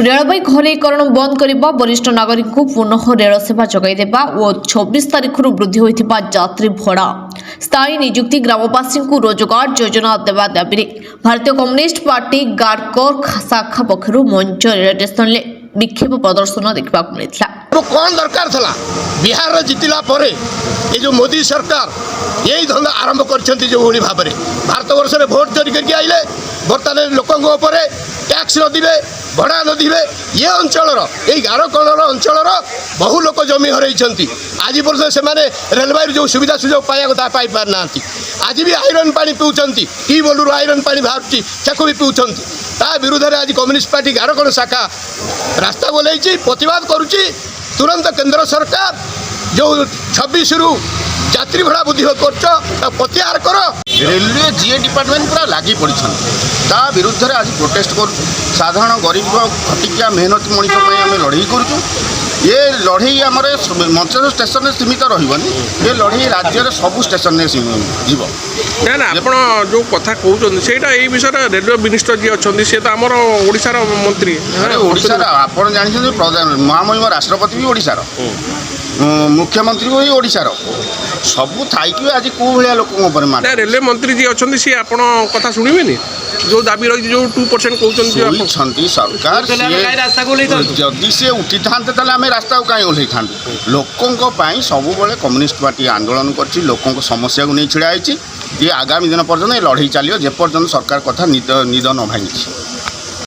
Railway घरेकरण बंद करने वरिष्ठ नागरिक को पुनः रेल सेवा जगैदेवा और 26 तारिख वृद्धि होता यात्री भड़ा स्थायी नियुक्ति ग्रामवासी को रोजगार योजना देवा दाबी भारतीय कम्युनिस्ट पार्टी गाड़कर शाखा पक्षर मंच रेल स्टेशन विक्षेप प्रदर्शन देखा मिलता। कौन दरकार था बिहार जितला पर ये जो मोदी सरकार यही धंदा आरंभ कर जो भाव में भारत वर्ष में भोट चोरी करके आइले बर्तमान लोकों टैक्स न दिवे भड़ा न दिवे ये अंचल यही गारकणर अंचल बहु लोक जमी हर आज पर्यटन से रेलवे जो सुविधा सुजोग पाया कथा पाई पारना आज भी आयरन पानी पीउंट ट्यूबवेल आयरन पानी बाहर भी पीउंट ता विरुद्ध में आज कम्युनिस्ट पार्टी गारकण शाखा रास्ता बोलाई प्रतिवाद करुच्ची तुरंत केंद्र सरकार जो 26 रु यात्री भड़ा बुद्धि कर प्रत्याहार कर रेलवे जीए डिपार्टमेंट पूरा लगी पड़ी ता विरुद्ध में आज प्रोटेस्ट कर साधारण गरीब खटिकिया मेहनत मनीष आम लड़ई करूँ ये लड़ई आम मंचल स्टेशन में सीमित रही ये लड़ई राज्य में सबू स्टेशन में जीव ना ना आप जो कथा कहते से विषय रेलवे मिनिस्टर जी अच्छा सी तो आमर ओडिशार मंत्री ओडिशार आप जानते महामहिम राष्ट्रपति भी ओडिशार मुख्यमंत्री भी ओडिशार सबू थी आज कौ भाया लोक रेलवे मंत्री जी अच्छा सी आप कथा शुणवे जो दाबी रही जो 2% कहते सरकार जदि सी उठी था आम रास्ता को कहीं ओह्ल था लोकों सब कम्युनिस्ट पार्टी आंदोलन कर लोकों समस्या को नहीं छिड़ा ये आगामी दिन पर्यटन लड़ई चलो जे पर्यटन सरकार कथा निद न भांगी।